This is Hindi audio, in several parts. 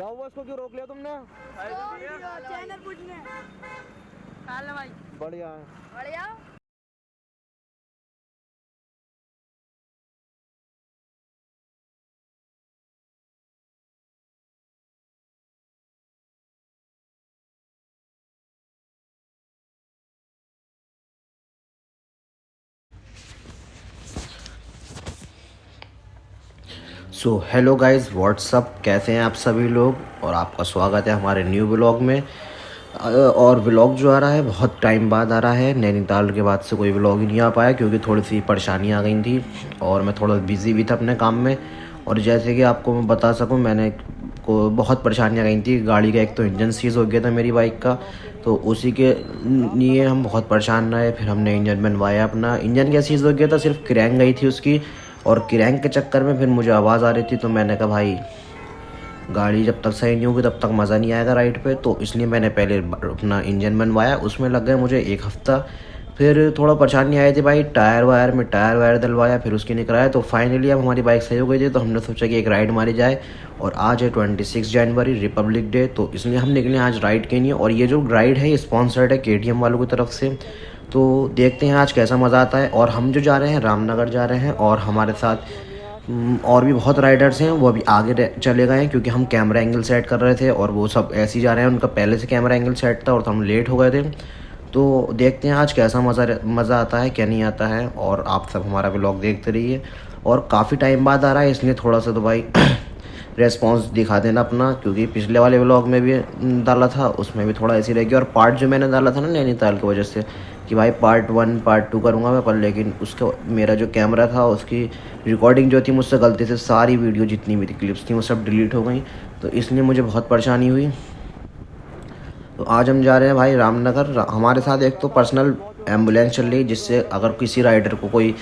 क्या हुआ, इसको क्यों रोक लिया तुमने? चैनल पूछने भाई बढ़िया है। बढ़िया। सो हेलो गाइस, व्हाट्सअप, कैसे हैं आप सभी लोग? और आपका स्वागत है हमारे न्यू व्लॉग में। और व्लॉग जो आ रहा है बहुत टाइम बाद आ रहा है। नैनीताल के बाद से कोई व्लॉग ही नहीं आ पाया क्योंकि थोड़ी सी परेशानी आ गई थी और मैं थोड़ा बिज़ी भी था अपने काम में। और जैसे कि आपको मैं बता सकूं, मैंने को बहुत परेशानी आ गई थी गाड़ी का। एक तो इंजन सीज़ हो गया था मेरी बाइक का, तो उसी के लिए हम बहुत परेशान रहे। फिर हमने इंजन बनवाया अपना। इंजन क्या सीज़ हो गया था, सिर्फ क्रैंक गई थी उसकी, और क्रैंक के चक्कर में फिर मुझे आवाज़ आ रही थी। तो मैंने कहा भाई, गाड़ी जब तक सही नहीं होगी तब तक मज़ा नहीं आएगा राइड पे। तो इसलिए मैंने पहले अपना इंजन बनवाया, उसमें लग गया मुझे 1 हफ़्ता। फिर थोड़ा परेशानी आई थी भाई, टायर वायर डलवाया, फिर उसकी निकलाया। तो फाइनली अब हमारी बाइक सही हो गई थी। तो हमने सोचा कि एक राइड मारी जाए। और आज है 26 जनवरी, रिपब्लिक डे। तो इसलिए हम निकले आज राइड के लिए। और ये जो राइड है ये स्पॉन्सर्ड है KTM वालों की तरफ से। तो देखते हैं आज कैसा मज़ा आता है। और हम जो जा रहे हैं रामनगर जा रहे हैं, और हमारे साथ और भी बहुत राइडर्स हैं, वो अभी आगे चले गए हैं क्योंकि हम कैमरा एंगल सेट कर रहे थे और वो सब ऐसे ही जा रहे हैं। उनका पहले से कैमरा एंगल सेट था और तो हम लेट हो गए थे। तो देखते हैं आज कैसा मज़ा आता है, क्या नहीं आता है। और आप सब हमारा व्लॉग देखते रहिए। और काफ़ी टाइम बाद आ रहा है इसलिए थोड़ा सा तो भाई रेस्पॉन्स दिखा देना अपना, क्योंकि पिछले वाले व्लॉग में भी डाला था, उसमें भी थोड़ा ऐसी रह गया। और पार्ट जो मैंने डाला था ना नैनीताल की वजह से कि भाई पार्ट 1 पार्ट 2 करूँगा मैं, पर लेकिन उसका मेरा जो कैमरा था उसकी रिकॉर्डिंग जो थी मुझसे गलती से सारी वीडियो जितनी भी क्लिप्स थी वो सब डिलीट हो गई। तो इसलिए मुझे बहुत परेशानी हुई। तो आज हम जा रहे हैं भाई रामनगर। हमारे साथ एक तो पर्सनल एम्बुलेंस चल रही है, जिससे अगर किसी राइडर को कोई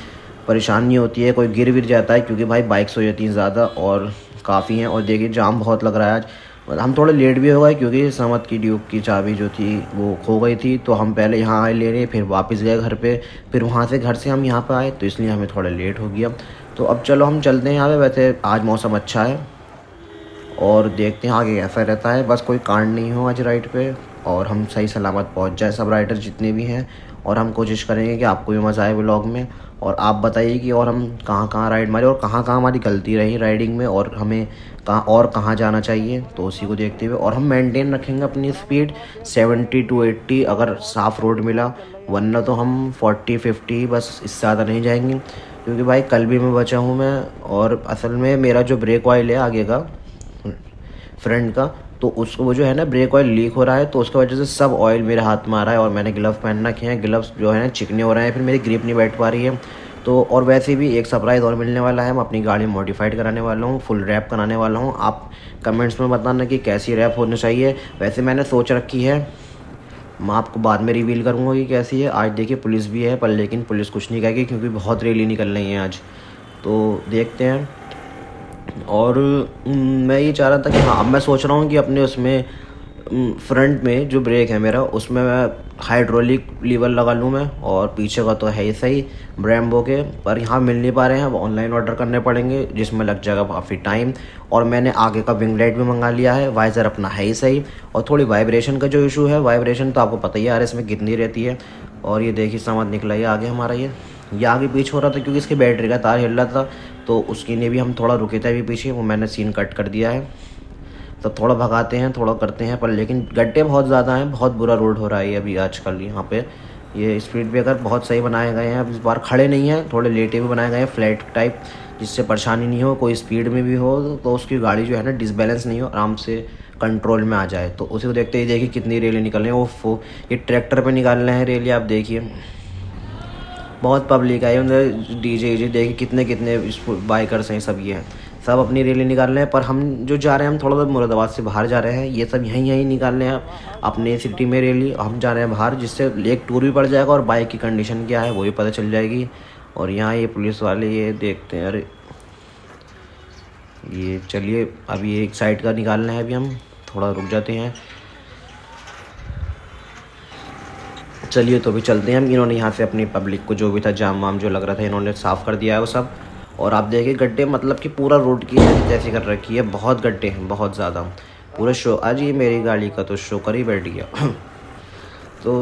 परेशानी होती है, कोई गिर विर जाता है, क्योंकि भाई बाइक्स हो जाती हैं ज़्यादा और काफ़ी हैं। और देखिए जाम बहुत लग रहा है आज। हम थोड़े लेट भी हो गए क्योंकि समत की ड्यूक की चाबी जो थी वो खो गई थी। तो हम पहले यहाँ आए लेने, फिर वापस गए घर पे, फिर वहाँ से घर से हम यहाँ पर आए, तो इसलिए हमें थोड़ा लेट हो गया। तो अब चलो हम चलते हैं यहाँ पे। वैसे आज मौसम अच्छा है और देखते हैं आगे कैसा रहता है। बस कोई कांड नहीं हो आज राइड पे और हम सही सलामत पहुंच जाए, सब राइडर जितने भी हैं। और हम कोशिश करेंगे कि आपको भी मज़ा आए व्लॉग में। और आप बताइए कि और हम कहाँ कहाँ राइड मारे और कहाँ कहाँ हमारी गलती रही राइडिंग में, और हमें कहाँ जाना चाहिए, तो उसी को देखते हुए। और हम मेंटेन रखेंगे अपनी स्पीड 70 to 80 अगर साफ़ रोड मिला, वरना तो हम 40-50 बस, इससे ज़्यादा नहीं जाएंगे। क्योंकि भाई कल भी मैं बचा हूँ मैं, और असल में मेरा जो ब्रेक ऑयल है आगे का फ्रंट का, तो उसको वो जो है ना ब्रेक ऑयल लीक हो रहा है, तो उसकी वजह से सब ऑयल मेरे हाथ में आ रहा है। और मैंने ग्लव पहन रखे हैं, ग्लव्स जो है ना चिकने हो रहे हैं, फिर मेरी ग्रिप नहीं बैठ पा रही है। तो और वैसे भी एक सरप्राइज़ और मिलने वाला है। मैं अपनी गाड़ी मॉडिफाइड कराने वाला हूँ, फुल रैप कराने वाला हूँ। आप कमेंट्स में बताना कि कैसी रैप होनी चाहिए। वैसे मैंने सोच रखी है, मैं आपको बाद में रिवील करूँगा कि कैसी है। आज देखिए पुलिस भी है, पर लेकिन पुलिस कुछ नहीं कहेगी क्योंकि बहुत रैली निकल रही है आज। तो देखते हैं। और मैं ये चाह रहा था कि हाँ, अब मैं सोच रहा हूँ कि अपने उसमें फ्रंट में जो ब्रेक है मेरा, उसमें मैं हाइड्रोलिक लीवर लगा लूँ मैं। और पीछे का तो है ही सही ब्रेम्बो के, पर यहाँ मिल नहीं पा रहे हैं। अब ऑनलाइन ऑर्डर करने पड़ेंगे जिसमें लग जाएगा काफ़ी टाइम। और मैंने आगे का विंग लाइट भी मंगा लिया है, वाइज़र अपना है ही सही। और थोड़ी वाइब्रेशन का जो इशू है, वाइब्रेशन तो आपको पता ही यार इसमें कितनी रहती है। और ये देखिए सामान निकला है आगे हमारा, ये आगे पीछे हो रहा था क्योंकि इसकी बैटरी का तार हिल रहा था, तो उसके लिए भी हम थोड़ा रुके थे अभी पीछे, वो मैंने सीन कट कर दिया है। तो थोड़ा भगाते हैं, थोड़ा करते हैं, पर लेकिन गड्ढे बहुत ज़्यादा हैं, बहुत बुरा रोड हो रहा है अभी आजकल यहाँ पे। ये स्पीड ब्रेकर बहुत सही बनाए गए हैं, अब इस बार खड़े नहीं हैं, थोड़े लेटे भी बनाए गए हैं फ्लैट टाइप, जिससे परेशानी नहीं हो, कोई स्पीड में भी हो तो उसकी गाड़ी जो है ना डिसबैलेंस नहीं हो, आराम से कंट्रोल में आ जाए। तो उसी को देखते ही देखिए कितनी रेलें निकल रही हैं। वो ये ट्रैक्टर पर निकाल रहे हैं रेली, आप देखिए बहुत पब्लिक आई उन्हें। डीजे देखिए कितने कितने बाइकर्स हैं, सब ये हैं, सब अपनी रैली निकाल रहे हैं। पर हम जो जा रहे हैं, हम थोड़ा सा मुरादाबाद से बाहर जा रहे हैं, ये सब यहीं निकाल रहे हैं अपने सिटी में रैली। हम जा रहे हैं बाहर, जिससे एक टूर भी पड़ जाएगा और बाइक की कंडीशन क्या है वो भी पता चल जाएगी। और यहाँ ये पुलिस वाले ये देखते हैं, अरे ये चलिए अभी एक साइड का निकालना है, अभी हम थोड़ा रुक जाते हैं। चलिए तो अभी चलते हैं हम। इन्होंने यहाँ से अपनी पब्लिक को जो भी था जाम वाम जो लग रहा था, इन्होंने साफ़ कर दिया है वो सब। और आप देखिए गड्ढे मतलब कि पूरा रोड की जैसी कर रखी है, बहुत गड्ढे हैं बहुत ज़्यादा। पूरा शो आज ये मेरी गाड़ी का तो शो कर ही बैठ गया। तो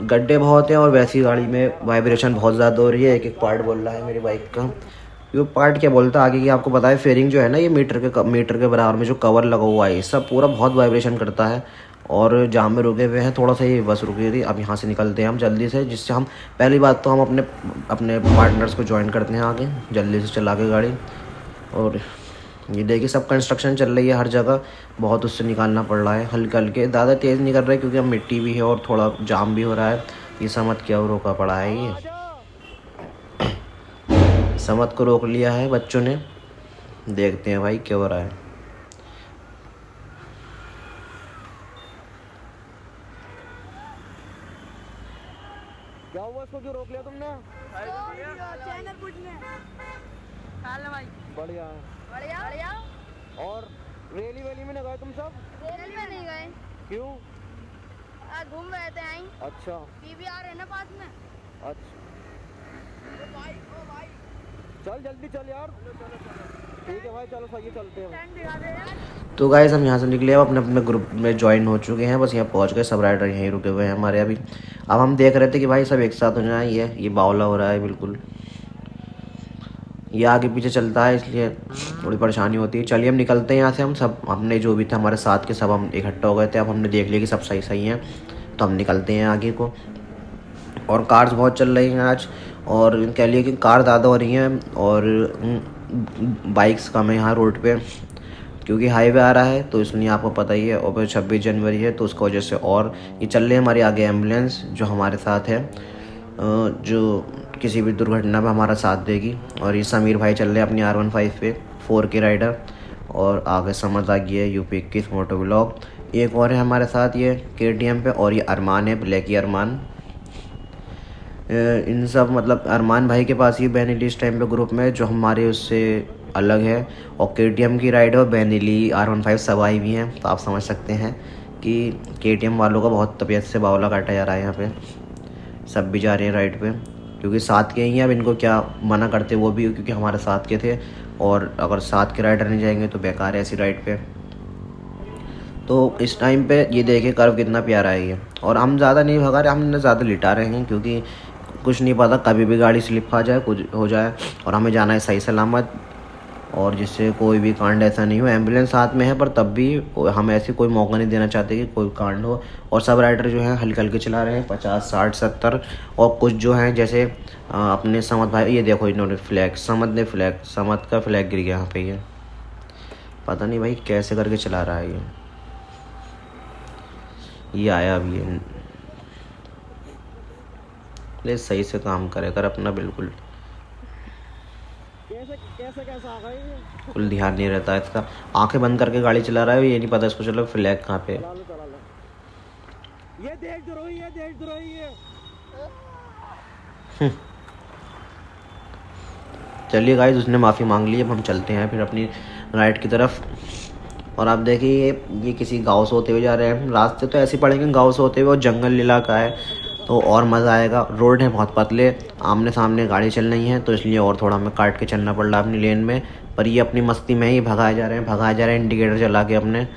गड्ढे बहुत हैं और वैसी गाड़ी में वाइब्रेशन बहुत ज़्यादा हो रही है। एक एक पार्ट बोल रहा है मेरी बाइक का। ये पार्ट क्या बोलता है आगे की आपको पता है, फेयरिंग जो है ना, ये मीटर के बराबर में जो कवर लगा हुआ है, ये सब पूरा बहुत वाइब्रेशन करता है। और जहाँ में रुके हुए हैं थोड़ा सा ये बस रुकी थी, अब यहाँ से निकलते हैं हम जल्दी से, जिससे हम पहली बात तो हम अपने अपने पार्टनर्स को ज्वाइन करते हैं आगे जल्दी से चला के गाड़ी। और ये देखिए सब कंस्ट्रक्शन चल रही है हर जगह, बहुत उससे निकालना पड़ रहा है हल्के हल्के, ज़्यादा तेज़ नहीं कर रहे क्योंकि अब मिट्टी भी है और थोड़ा जाम भी हो रहा है। ये समझ क्या रोका पड़ा है, ये समझ को रोक लिया है बच्चों ने। देखते हैं भाई क्या हो रहा है। क्या हुआ, इसको क्यों रोक लिया तुमने? चैनल पूछने भाई। बढ़िया है। बढ़िया बढ़िया। और रैली वैली में न गए तुम सब? रैली में नहीं गए, क्यों? घूम रहे थे यहीं। अच्छा पीवीआर है ना पास में। अच्छा, चल जल्दी चल यार। ठीक है भाई, चलो सही है, चलते हैं। स्टैंड दिखा दे यार। तो गाइस हम यहाँ से निकले, अब अपने अपने ग्रुप में ज्वाइन हो चुके हैं, बस यहाँ पहुँच गए। सब राइडर यहीं रुके हुए हैं हमारे अभी। अब हम देख रहे थे कि भाई सब एक साथ हो जाए। ये बावला हो रहा है बिल्कुल, ये आगे पीछे चलता है इसलिए थोड़ी परेशानी होती है। चलिए हम निकलते हैं यहाँ से। हम सब हमने जो भी था हमारे साथ के सब हम इकट्ठा हो गए थे। अब हमने देख लिया कि सब सही सही हैं, तो हम निकलते हैं आगे को। और कार्स बहुत चल रही हैं आज, और कह लिए कि कार ज़्यादा हो रही हैं और बाइक्स कम है यहाँ रोड पे, क्योंकि हाईवे आ रहा है तो इसलिए आपको पता ही है। और फिर 26 जनवरी है तो उसकी वजह से। और ये चल रही है हमारे आगे एम्बुलेंस जो हमारे साथ है, जो किसी भी दुर्घटना में हमारा साथ देगी। और ये समीर भाई चल रहे हैं अपनी R15 पे 4K राइडर। और आगे समझ आ गई है UP 21 मोटो व्लॉग। एक और है हमारे साथ ये KTM पे, और ये अरमान है, ब्लैकी अरमान। इन सब मतलब अरमान भाई के पास ये बैनिली इस टाइम पे ग्रुप में, जो हमारे उससे अलग है। और KTM की राइड और बैनिली R15 सब आई भी हैं, तो आप समझ सकते हैं कि KTM वालों का बहुत तबीयत से बावला काटा जा रहा है यहाँ पे। सब भी जा रहे हैं राइड पे क्योंकि साथ के ही हैं। अब इनको क्या मना करते वो भी, क्योंकि हमारे साथ के थे, और अगर साथ के राइडर नहीं जाएंगे तो बेकार है ऐसी राइड पे। तो इस टाइम पे ये देखिए कर्व कितना प्यारा है ये। और हम ज़्यादा नहीं भगा रहे, हमने ज़्यादा लिटा रहे हैं क्योंकि कुछ नहीं पता कभी भी गाड़ी स्लिप खा जाए, कुछ हो जाए। और हमें जाना है सही सलामत, और जिससे कोई भी कांड ऐसा नहीं हो। एम्बुलेंस साथ में है पर तब भी हम ऐसे कोई मौका नहीं देना चाहते कि कोई कांड हो। और सब राइडर जो हैं हल्के हल्के चला रहे हैं, 50, 60, 70। और कुछ जो हैं जैसे अपने समद भाई, ये देखो इन्होंने फ्लैग, समद का फ्लैग गिर गया यहाँ पे। ये पता नहीं भाई कैसे करके चला रहा है ये आया अभी ये सही से काम करे कर अपना, बिल्कुल कैसे आ गए? कुल ध्यान नहीं रहता इसका। आंखें बंद करके गाड़ी चला रहा है, ये नहीं पता इसको चलो फ्लैग कहाँ पे। चला लो। ये देशद्रोही है। चलिए गाइस, उसने माफ़ी मांग ली। अब हम चलते हैं फिर अपनी राइड की तरफ। और आप देखिए ये किसी गांव से होते हुए जा रहे हैं। रास्ते तो ऐसे पड़ेंगे गांव से होते हुए, और जंगल इलाका है तो और मज़ा आएगा। रोड है बहुत पतले, आमने सामने गाड़ी चल रही है, तो इसलिए और थोड़ा हमें काट के चलना पड़ रहा है अपनी लेन में। पर ये अपनी मस्ती में ही भगाए जा रहे हैं इंडिकेटर चला के अपने।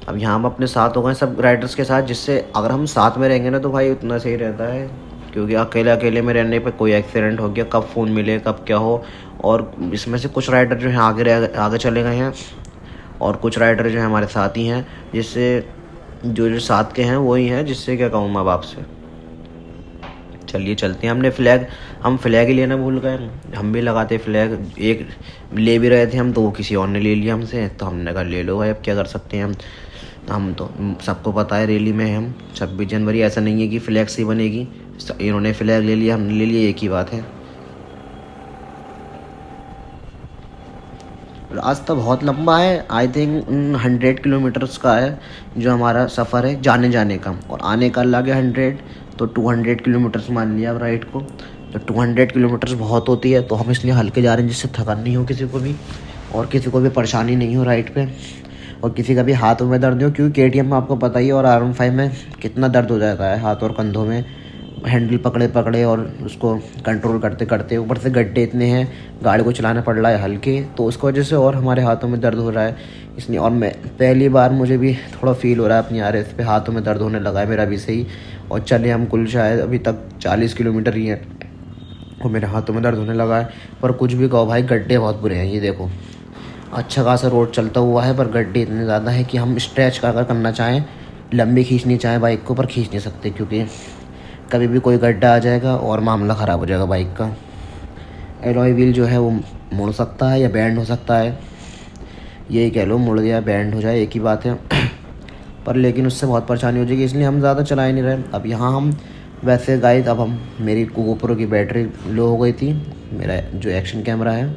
अब यहाँ हम अपने साथ हो गए सब राइडर्स के साथ, जिससे अगर हम साथ में रहेंगे ना तो भाई उतना सही रहता है, क्योंकि अकेले में रहने पे कोई एक्सीडेंट हो गया, कब फ़ोन मिले कब क्या हो। और इसमें से कुछ राइडर जो हैं आगे चले गए हैं, और कुछ राइडर जो हैं हमारे साथ ही हैं, जिससे जो साथ के हैं वही हैं, जिससे क्या कहूँ माँ बाप से। चलिए चलते हैं। हम फ्लैग ही लेना भूल गए। हम भी लगाते फ्लैग, एक ले भी रहे थे हम, तो वो किसी और ने ले लिया हमसे, तो हमने कहा ले लो भाई, अब क्या कर सकते हैं हम तो सबको पता है रैली में हम 26 जनवरी ऐसा नहीं है कि फ्लैग से बनेगी। इन्होंने फ्लैग ले लिया, हमने ले लिया, एक ही बात है। रास्ता बहुत लंबा है, आई थिंक 100 किलोमीटर्स का है जो हमारा सफ़र है जाने का, और आने का लगे 100, तो 200 किलोमीटर्स मान लिया अब राइड को। तो 200 किलोमीटर्स बहुत होती है, तो हम इसलिए हल्के जा रहे हैं जिससे थकान नहीं हो किसी को भी, और किसी को भी परेशानी नहीं हो राइड पे, और किसी का भी हाथों में दर्द हो, क्योंकि KTM में आपको पता ही है और R15 में कितना दर्द हो जाता है हाथ और कंधों में। हैंडल पकड़े पकड़े और उसको कंट्रोल करते करते, ऊपर से गड्ढे इतने हैं, गाड़ी को चलाना पड़ रहा है हल्के, तो उसकी वजह से और हमारे हाथों में दर्द हो रहा है इसलिए। और मैं पहली बार मुझे भी थोड़ा फील हो रहा है अपनी RS पे, हाथों में दर्द होने लगा है मेरा अभी से ही। और चले हम कुल शायद अभी तक 40 किलोमीटर ही है और मेरे हाथों में दर्द होने लगा है। पर कुछ भी कहो भाई, गड्ढे बहुत बुरे हैं। ये देखो, अच्छा खासा रोड चलता हुआ है पर गड्ढे इतने ज़्यादा है कि हम स्ट्रेच अगर करना चाहें, लंबी खींचनी चाहें बाइक को, पर खींच नहीं सकते क्योंकि कभी भी कोई गड्ढा आ जाएगा और मामला ख़राब हो जाएगा बाइक का। एलॉय व्हील जो है वो मुड़ सकता है या बैंड हो सकता है, यही कह लो, मुड़ गया बैंड हो जाए एक ही बात है। पर लेकिन उससे बहुत परेशानी हो जाएगी, इसलिए हम ज़्यादा चला ही नहीं रहे। अब यहाँ हम वैसे गाइड, अब हम, मेरी GoPro की बैटरी लो हो गई थी, मेरा जो एक्शन कैमरा है,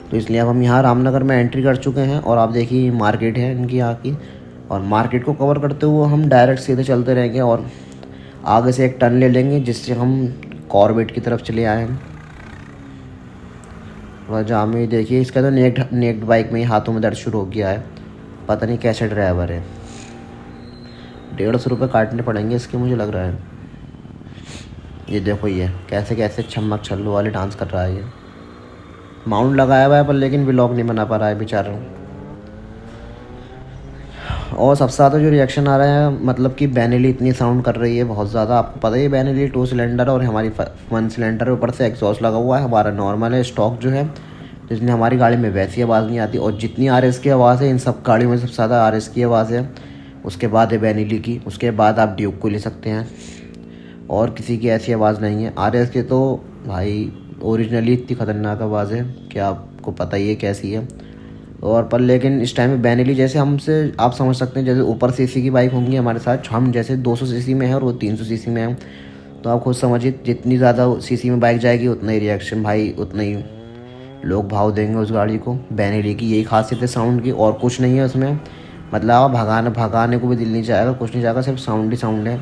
तो इसलिए अब हम यहाँ रामनगर में एंट्री कर चुके हैं। और आप देखिए मार्केट है इनकी यहाँ की, और मार्केट को कवर करते हुए हम डायरेक्ट सीधे चलते रहेंगे और आगे से एक टर्न ले लेंगे जिससे हम कॉर्बेट की तरफ चले आए हैं। और जहाँ में देखिए इसका तो नेक्ड बाइक में ही हाथों में दर्द शुरू हो गया है, पता नहीं कैसे ड्राइवर है। 150 रुपये काटने पड़ेंगे इसके, मुझे लग रहा है। ये देखो, ये कैसे कैसे छमक छल्लू वाले डांस कर रहा है। ये माउंट लगाया हुआ है पर लेकिन व्लॉग नहीं बना पा रहा है बेचारा। और सबसे ज़्यादा जो रिएक्शन आ रहा है, मतलब कि बेनेली इतनी साउंड कर रही है बहुत ज़्यादा। आपको पता ही, बेनेली 2 सिलेंडर और हमारी 1 सिलेंडर, ऊपर से एग्जॉस्ट लगा हुआ है। हमारा नॉर्मल है स्टॉक जो है, जिसमें हमारी गाड़ी में वैसी आवाज़ नहीं आती। और जितनी RS की आवाज़ है इन सब गाड़ियों में सबसे ज़्यादा RS की आवाज़ है, उसके बाद है बेनेली की, उसके बाद आप ड्यूक को ले सकते हैं। और किसी की ऐसी आवाज़ नहीं है। RS की तो भाई ओरिजिनली इतनी ख़तरनाक आवाज़ है कि आपको पता ही है कैसी है। और पर लेकिन इस टाइम में बेनेली जैसे हमसे, आप समझ सकते हैं जैसे ऊपर CC की बाइक होंगी हमारे साथ, हम जैसे 200 CC में है और वो 300 CC में है, तो आप खुद समझिए जितनी ज़्यादा CC में बाइक जाएगी उतना ही रिएक्शन भाई, उतना ही लोग भाव देंगे उस गाड़ी को। बेनेली की यही खासियत है साउंड की, और कुछ नहीं है उसमें। मतलब आप भगाने को भी दिल नहीं चाहेगा, कुछ नहीं चाहेगा, सिर्फ साउंड ही साउंड है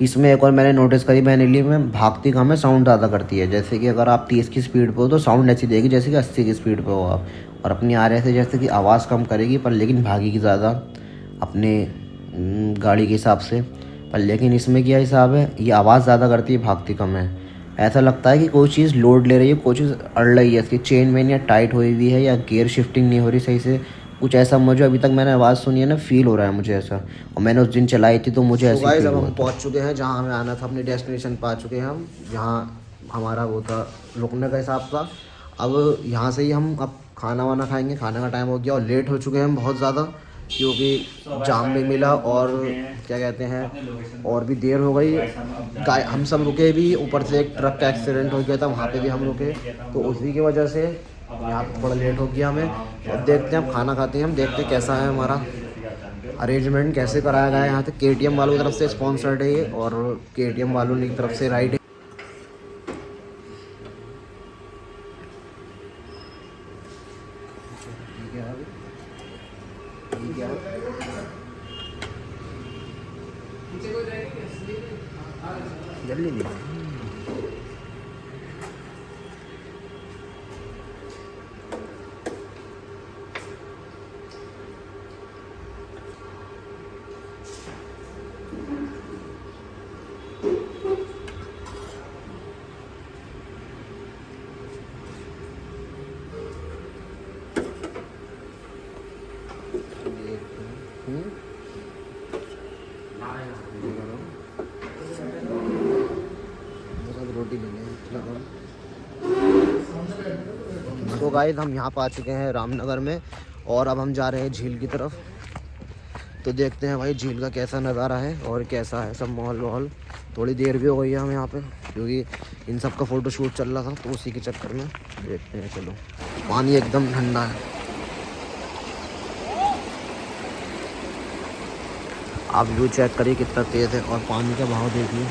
इसमें। एक और मैंने नोटिस करी, बेनेली में भागती कम है, साउंड ज़्यादा करती है। जैसे कि अगर आप 30 की स्पीड पे हो तो साउंड ऐसी देगी जैसे कि 80 की स्पीड पे हो आप। और अपनी RS से जैसे कि आवाज़ कम करेगी पर लेकिन भागेगी ज़्यादा अपने गाड़ी के हिसाब से। पर लेकिन इसमें क्या हिसाब है, ये आवाज़ ज़्यादा करती है, भागती कम है। ऐसा लगता है कि कोई चीज़ लोड ले रही है, कोई चीज़ अड़ रही है, इसकी चेन वेन या टाइट हुई हुई है या गियर शिफ्टिंग नहीं हो रही सही से, कुछ ऐसा मुझे अभी तक मैंने आवाज़ सुनी है ना, फील हो रहा है मुझे ऐसा। और मैंने उस दिन चलाई थी तो मुझे ऐसा फील हुआ। हम पहुंच चुके हैं जहां हमें आना था, अपनी डेस्टिनेशन पा चुके हैं हम, जहां हमारा वो था रुकने का हिसाब था। अब यहाँ से ही हम अब खाना वाना खाएंगे, खाने का टाइम हो गया और लेट हो चुके हैं हम बहुत ज़्यादा, क्योंकि जाम भी मिला और क्या कहते हैं और भी देर हो गई। हम सब रुके भी, ऊपर से एक ट्रक का एक्सीडेंट हो गया था, वहाँ पे भी हम रुके, तो उसी की वजह से यहाँ पे थोड़ा लेट हो गया हमें। अब देखते हैं, हम खाना खाते हैं, हम देखते हैं कैसा है हमारा अरेंजमेंट, कैसे कराया गया है यहाँ पे। KTM वालों की तरफ से स्पॉन्सर्ड है ये, और KTM वालों की तरफ से राइड है। जल्दी नहीं रोटी लेंगे। तो गाइस हम यहाँ पर आ चुके हैं रामनगर में, और अब हम जा रहे हैं झील की तरफ। तो देखते हैं भाई झील का कैसा नज़ारा है और कैसा है सब माहौल वाहौल। थोड़ी देर भी हो गई है हमें यहाँ पे, क्योंकि इन सब का फ़ोटो शूट चल रहा था, तो उसी के चक्कर में देखते हैं। चलो, पानी एकदम ठंडा है, आप व्यू चेक करिए कितना तेज़ है, और पानी का बहाव देखिए,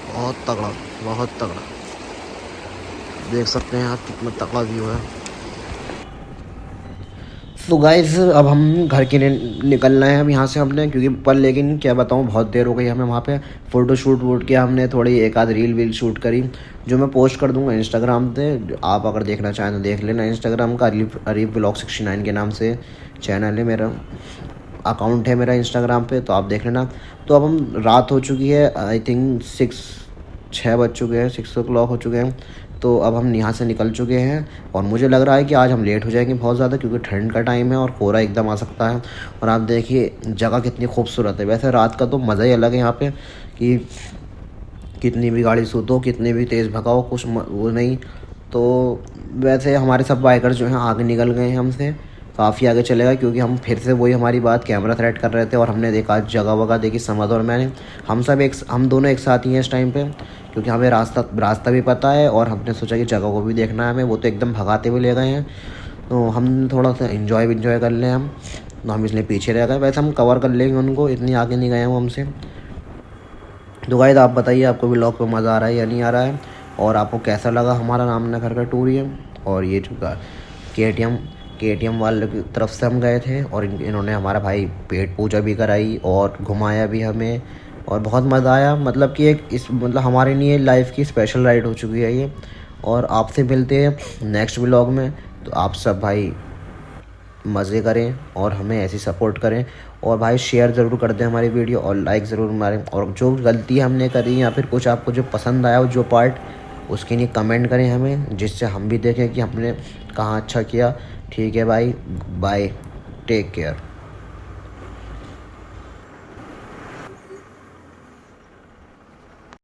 बहुत तगड़ा, बहुत तगड़ा। देख सकते हैं आप कितना तगड़ा व्यू है। तो गाइस अब हम घर के लिए निकलना है अब यहाँ से हमने, क्योंकि पर लेकिन क्या बताऊँ, बहुत देर हो गई हमें वहाँ पे। फ़ोटो शूट वूट किया हमने, थोड़ी एक आध रील वील शूट करी, जो मैं पोस्ट कर दूँगा इंस्टाग्राम पे। आप अगर देखना चाहें तो देख लेना, इंस्टाग्राम का अरीब व्लॉग 69 के नाम से चैनल है मेरा, अकाउंट है मेरा इंस्टाग्राम पे, तो आप देख लेना। तो अब हम रात हो चुकी है, आई थिंक 6 बज चुके हैं, 6 ओ क्लॉक हो चुके हैं। तो अब हम यहाँ से निकल चुके हैं और मुझे लग रहा है कि आज हम लेट हो जाएंगे बहुत ज़्यादा, क्योंकि ठंड का टाइम है और कोहरा एकदम आ सकता है। और आप देखिए जगह कितनी खूबसूरत है। वैसे रात का तो मज़ा ही अलग है यहाँ पे, कि कितनी भी गाड़ी सूतो, कितनी भी तेज़ भगाओ, कुछ वो नहीं। तो वैसे हमारे सब बाइकर जो हैं आगे निकल गए हैं हमसे, काफ़ी आगे चले गए, क्योंकि हम फिर से वही हमारी बात कैमरा थ्रेड कर रहे थे और हमने देखा जगह वगह देखी, समझ। और मैंने हम दोनों एक साथ ही हैं इस टाइम पे, क्योंकि हमें रास्ता भी पता है और हमने सोचा कि जगह को भी देखना है हमें। वो तो एकदम भगाते हुए ले गए हैं, तो हम थोड़ा सा इन्जॉय कर लें हम, तो हम इसलिए पीछे रह गए। वैसे हम कवर कर लेंगे उनको, इतनी आगे नहीं गए हैं वो हमसे। तो गाइस आप बताइए आपको व्लॉग पे मज़ा आ रहा है या नहीं आ रहा है, और आपको कैसा लगा हमारा रामनगर का टूर ये। और ये जो KTM वाले की तरफ से हम गए थे, और इन्होंने हमारा भाई पेट पूजा भी कराई और घुमाया भी हमें, और बहुत मज़ा आया। मतलब कि मतलब हमारे लिए लाइफ की स्पेशल राइड हो चुकी है ये। और आपसे मिलते हैं नेक्स्ट व्लॉग में। तो आप सब भाई मज़े करें और हमें ऐसे सपोर्ट करें, और भाई शेयर ज़रूर कर दें हमारी वीडियो, और लाइक ज़रूर मारें। और जो गलती हमने करी या फिर कुछ आपको जो पसंद आया हो जो पार्ट, उसके लिए कमेंट करें हमें, जिससे हम भी देखें कि हमने कहाँ अच्छा किया। ठीक है भाई, बाय, टेक केयर।